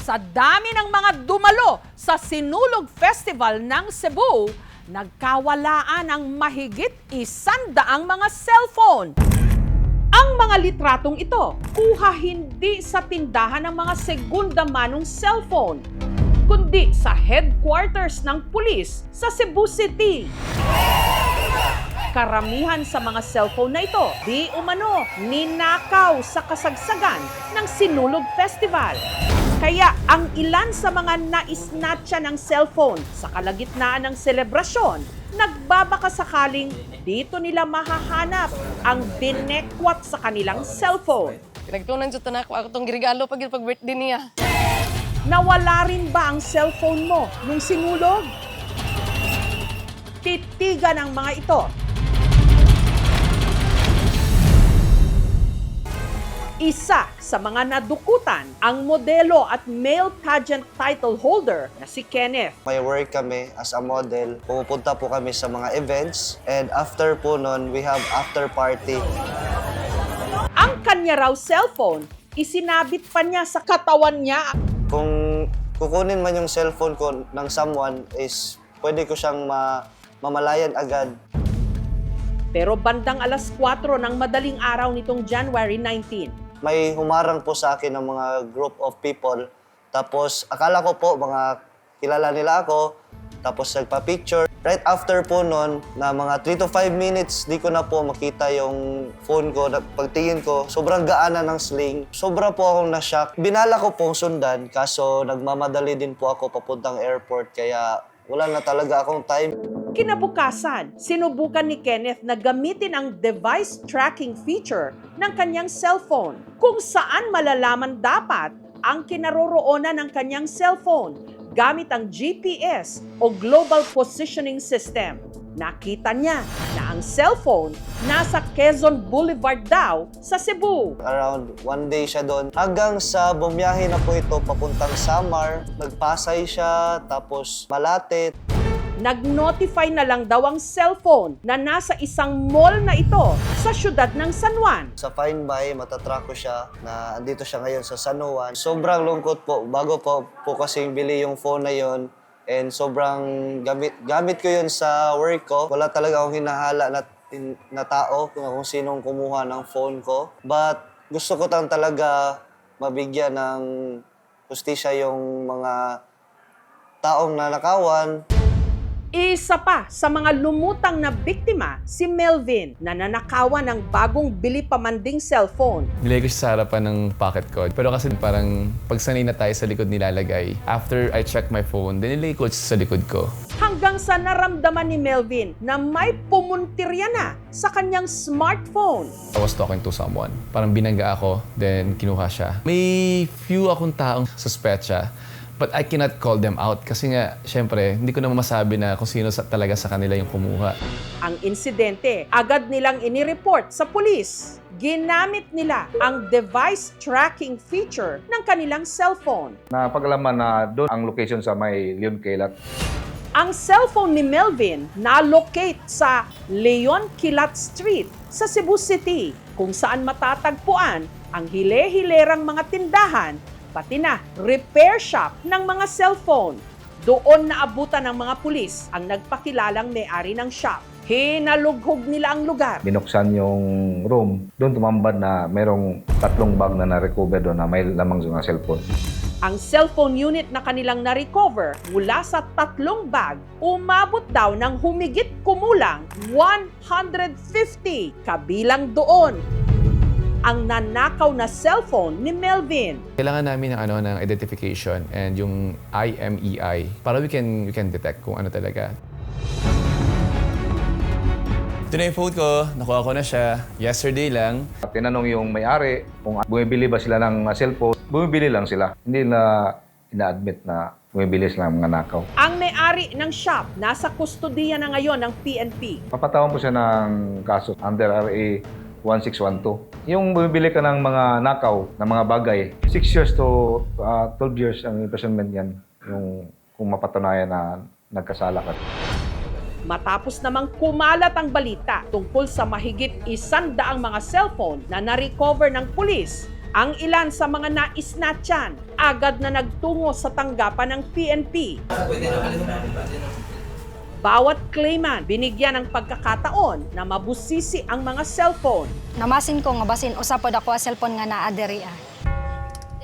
Sa dami ng mga dumalo sa Sinulog Festival ng Cebu, nagkawalaan ang mahigit 100 mga cellphone. Ang mga litratong ito, kuha hindi sa tindahan ng mga segunda manong cellphone, kundi sa headquarters ng pulis sa Cebu City. Karamihan sa mga cellphone na ito, di umano, ninakaw sa kasagsagan ng Sinulog Festival. Kaya ang ilan sa mga naisnatcha ng cellphone sa kalagitnaan ng selebrasyon, nagbabaka sakaling dito nila mahahanap ang dinekwat sa kanilang cellphone. Pinagtunan sa tanak ako itong girigalo pag birthday niya. Nawala rin ba ang cellphone mo nung sinulog? Titigan ang mga ito. Isa sa mga nadukutan ang modelo at male pageant title holder na si Kenneth. May work kami as a model. Pumupunta po kami sa mga events and after po nun, we have after party. Ang kanya raw cellphone, isinabit pa niya sa katawan niya. Kung kukunin man yung cellphone ko ng someone is pwede ko siyang mamalayan agad. Pero bandang alas 4 ng madaling araw nitong January 19, May humarang po sa akin ng mga group of people. Tapos akala ko po mga kilala nila ako. Tapos nagpa-picture. Right after po nun, na mga 3 to 5 minutes, di ko na po makita yung phone ko. Pagtingin ko, sobrang gaan na ng sling. Sobra po akong na-shock. Binala ko pong sundan, kaso nagmamadali din po ako papuntang airport. Kaya wala na talaga akong time. kinabukasan, sinubukan ni Kenneth na gamitin ang device tracking feature ng kanyang cellphone kung saan malalaman dapat ang kinaroroonan ng kanyang cellphone gamit ang GPS o Global Positioning System. Nakita niya na ang cellphone nasa Quezon Boulevard daw sa Cebu. Around one day siya doon. Hanggang sa bumiyahe na po ito papuntang Samar. Nagpasay siya, tapos Malate. Nag-notify na lang daw ang cellphone na nasa isang mall na ito sa syudad ng San Juan. Sa Find By, matatrack ko siya na andito siya ngayon sa San Juan. Sobrang lungkot po. Bago po kasing bili yung phone na yon. And sobrang gamit ko yun sa work ko. Wala talaga akong hinahala na tao kung sinong kumuha ng phone ko. But gusto ko talaga mabigyan ng hustisya yung mga taong nanakawan. Isa pa sa mga lumutang na biktima, si Melvin, na nanakawan ng bagong bili pamanding cellphone. Nilagay ko siya sa harapan ng pocket ko. Pero kasi parang pagsanay na tayo sa likod nilalagay. After I check my phone, then nilagay ko sa likod ko. Hanggang sa naramdaman ni Melvin na may pumuntirya na sa kanyang smartphone. I was talking to someone. Parang binangga ako, then kinuha siya. May few akong taong suspetsa. But I cannot call them out kasi nga, syempre, hindi ko naman masabi na kung sino talaga sa kanila yung kumuha. Ang insidente, agad nilang inireport sa pulis. Ginamit nila ang device tracking feature ng kanilang cellphone. Napagalaman na doon ang location sa may Leon Kilat. Ang cellphone ni Melvin na-locate sa Leon Kilat Street sa Cebu City, kung saan matatagpuan ang hile-hilerang mga tindahan pati na repair shop ng mga cellphone. Doon naabutan ng mga pulis ang nagpakilalang may-ari ng shop. Hinalughog nila ang lugar. Binuksan yung room. Doon tumambad na merong 3 bag na na-recover doon na may lamang mga cellphone. Ang cellphone unit na kanilang na-recover mula sa 3 bag, umabot daw ng humigit kumulang 150, kabilang doon ang nanakaw na cellphone ni Melvin. Kailangan namin ng identification and yung IMEI para we can detect kung ano talaga. Ito na yung phone ko. Nakuha ko na siya. Yesterday lang. Tinanong yung may-ari kung bumibili ba sila ng cellphone. Bumibili lang sila. Hindi na ina-admit na bumibili sila ng mga nakaw. Ang may-ari ng shop nasa kustodiya na ngayon ng PNP. Papatawan po siya ng kaso under RA 1612. Yung bumibili ka ng mga nakaw, ng mga bagay, 6 years to 12 years ang imprisonment yan. Yung kung mapatunayan na nagkasala ka. Matapos namang kumalat ang balita tungkol sa mahigit 100 mga cellphone na na-recover ng pulis, Ang ilan sa mga naisnatchan agad na nagtungo sa tanggapan ng PNP. Bawat claimant binigyan ng pagkakataon na mabusisi ang mga cellphone. Namasin ko nga basin usa pod ako a cellphone nga naa diri.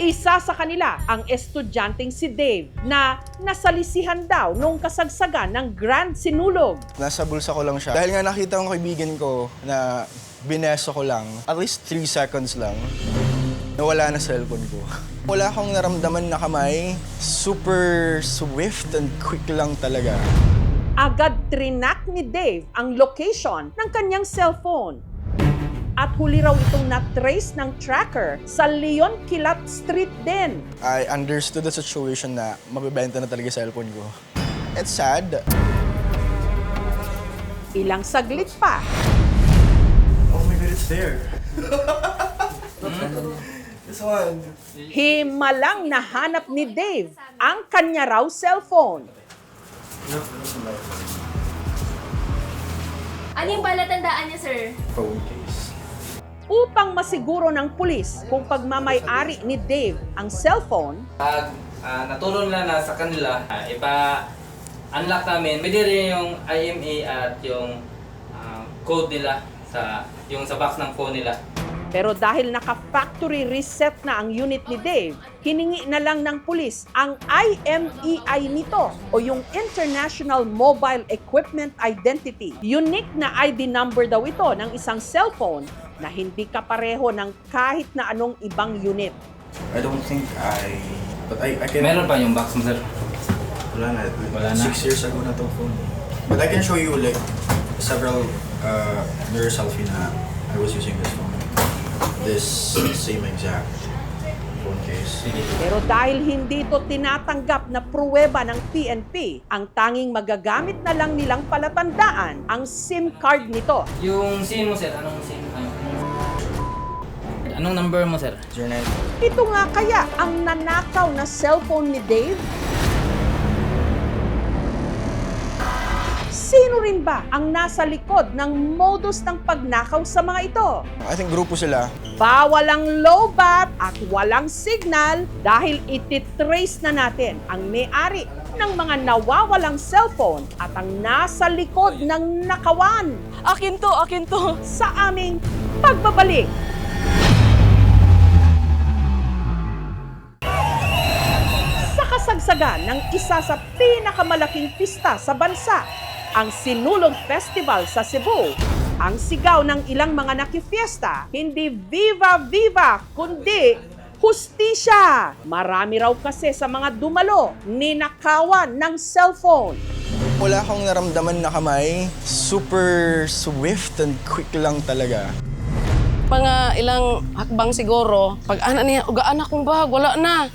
Isa sa kanila ang estudyanteng si Dave na nasalisihan daw nung kasagsagan ng Grand Sinulog. Nasa bulsa ko lang siya. Dahil nga nakita ng kaibigan ko na bineso ko lang, at least 3 seconds lang, nawala na cellphone ko. Wala akong naramdaman na kamay. Super swift and quick lang talaga. Agad trinak ni Dave ang location ng kanyang cellphone. At huli raw itong na-trace ng tracker sa Leon Kilat Street din. I understood the situation na mabibenta na talaga yung cellphone ko. It's sad. Ilang saglit pa, Oh my God, it's there. This one. himalang nahanap ni Dave ang kanya raw cellphone. Ano yung palatandaan niya, sir? Phone case. Upang masiguro ng pulis kung pagmamay-ari ni Dave ang cellphone, Pag natulong na sa kanila, ipa-unlock namin, pwede rin yung IMA at yung code nila sa box ng phone nila. pero dahil naka-factory reset na ang unit ni Dave, hiningi na lang ng pulis ang IMEI nito o yung International Mobile Equipment Identity. Unique na ID number daw ito ng isang cellphone na hindi kapareho ng kahit na anong ibang unit. I don't think but I can... Meron pa yung box mo, sir? Wala na. Wala na. 6 years ago na tong phone. But I can show you like several mirror selfie na I was using this phone. This same exact phone case. Pero dahil hindi ito tinatanggap na pruweba ng PNP, ang tanging magagamit na lang nilang palatandaan ang SIM card nito. Yung SIM mo, sir, anong SIM? Anong number mo, sir? 09. Ito nga kaya ang nanakaw na cellphone ni Dave? Sino rin ba ang nasa likod ng modus ng pagnakaw sa mga ito? I think grupo sila. Bawal ang lowbat at walang signal dahil ititrace na natin ang may-ari ng mga nawawalang cellphone at ang nasa likod ng nakawan Akin to. sa aming pagbabalik. Sa kasagsagan ng isa sa pinakamalaking pista sa bansa, ang Sinulog Festival sa Cebu, ang sigaw ng ilang mga nakifiesta, hindi viva viva, kundi hustisya. Marami raw kasi sa mga dumalo, ninakawan ng cellphone. Wala akong naramdaman na kamay. Super swift and quick lang talaga. Mga ilang hakbang siguro, pag ana niya, ugaan akong bag, wala na.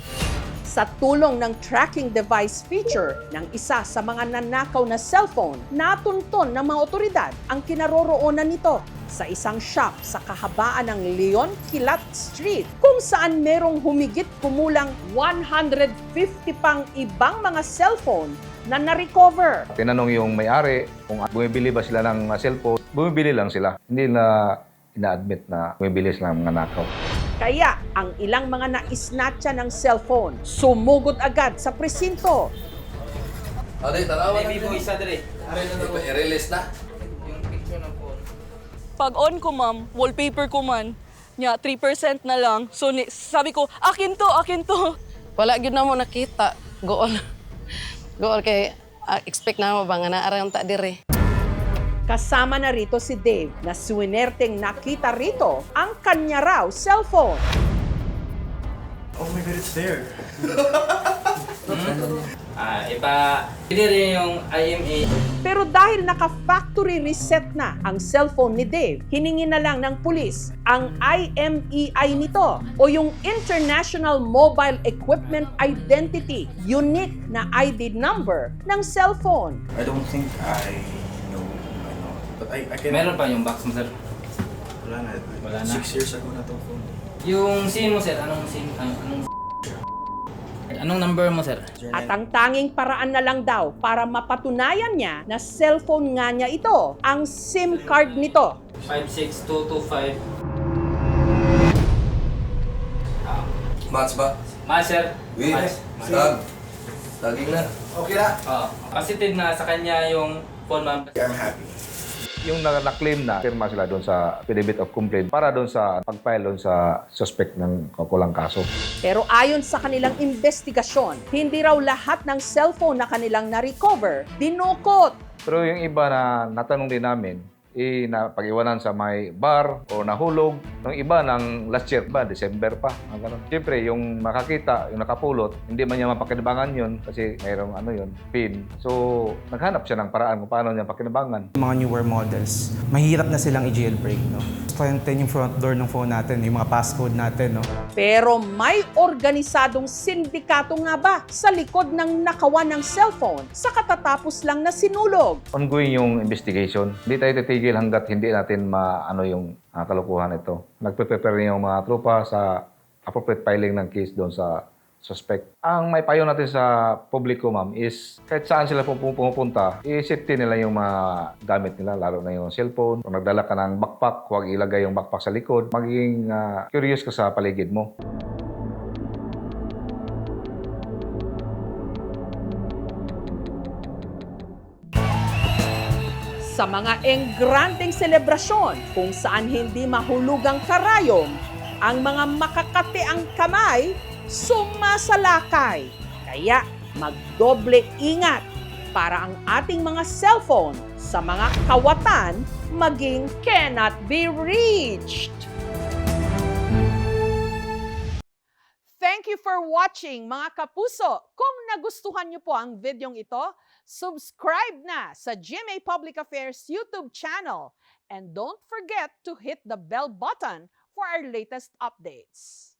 Sa tulong ng tracking device feature ng isa sa mga nanakaw na cellphone, natunton ng mga otoridad ang kinaroroonan nito sa isang shop sa kahabaan ng Leon Kilat Street kung saan merong humigit kumulang 150 pang ibang mga cellphone na na-recover. Tinanong yung may-ari kung bumibili ba sila ng cellphone. Bumibili lang sila. Hindi na ina-admit na bumibili sila ng mga nakaw. Kaya ang ilang mga naisnatcha ng cellphone sumugod agad sa presinto. Maybe po isa dire. I-release na. Yung picture ng phone. Pag on ko, ma'am, wallpaper ko man, nya 3% na lang. So sabi ko, akin to. Wala gyud na mo nakita. Gool. Gool kay expect na mo ba nga naarang ta dire. Kasama na rito si Dave na swinerteng nakita rito ang kanya raw cellphone. Oh my God, it's there. Pwede rin yung IMA. Pero dahil naka-factory reset na ang cellphone ni Dave, hiningi na lang ng pulis ang IMEI nito o yung International Mobile Equipment Identity, unique na ID number ng cellphone. I don't think I know. But I can... Meron pa yung box mo, sir? Wala na. Wala na. 6 years ago na tong phone. Yung SIM mo, sir, anong SIM? Anong number mo, sir? At ang tanging paraan na lang daw para mapatunayan niya na cellphone nga niya ito, ang SIM card nito. 56225. Match ba? Master. Oui. Stop. Taging na. Okay na. Positive na sa kanya yung phone, ma'am. I'm happy. Yung na-claim na, firma sila doon sa affidavit of complaint para doon sa pag-file doon sa suspect ng kulang kaso. Pero ayon sa kanilang investigasyon, hindi raw lahat ng cellphone na kanilang na-recover dinukot. Pero yung iba na natanong din namin, na pag-iwanan sa may bar o nahulog. Yung iba ng last year ba, December pa. Ganun. Siyempre, yung makakita, yung nakapulot, hindi man niya mapakinabangan yun kasi mayroong PIN. So, naghanap siya ng paraan kung paano niya pakinabangan. Mga newer models, mahirap na silang i-jailbreak, no? Strengthen yung front door ng phone natin, yung mga passcode natin, no? Pero may organisadong sindikato nga ba sa likod ng nakawan ng cellphone sa katatapos lang na sinulog? Ongoing yung investigation. Hindi tayo titigil hanggat hindi natin maano yung kalokohan ito. Nagpe-prepare yung mga tropa sa appropriate filing ng case doon sa suspect. Ang may payo natin sa publiko, ma'am, is kahit saan sila pumupunta, i-safety nila yung mga gamit nila, lalo na yung cellphone. Kung nagdala ka ng backpack, huwag ilagay yung backpack sa likod. Magiging curious ka sa paligid mo. Sa mga engrandeng selebrasyon kung saan hindi mahulugang karayom, ang mga makakatiang kamay sumasalakay. Kaya magdoble ingat para ang ating mga cellphone sa mga kawatan maging cannot be reached. Thank you for watching, mga kapuso. Kung nagustuhan niyo po ang videong ito, subscribe na sa GMA Public Affairs YouTube channel. And don't forget to hit the bell button for our latest updates.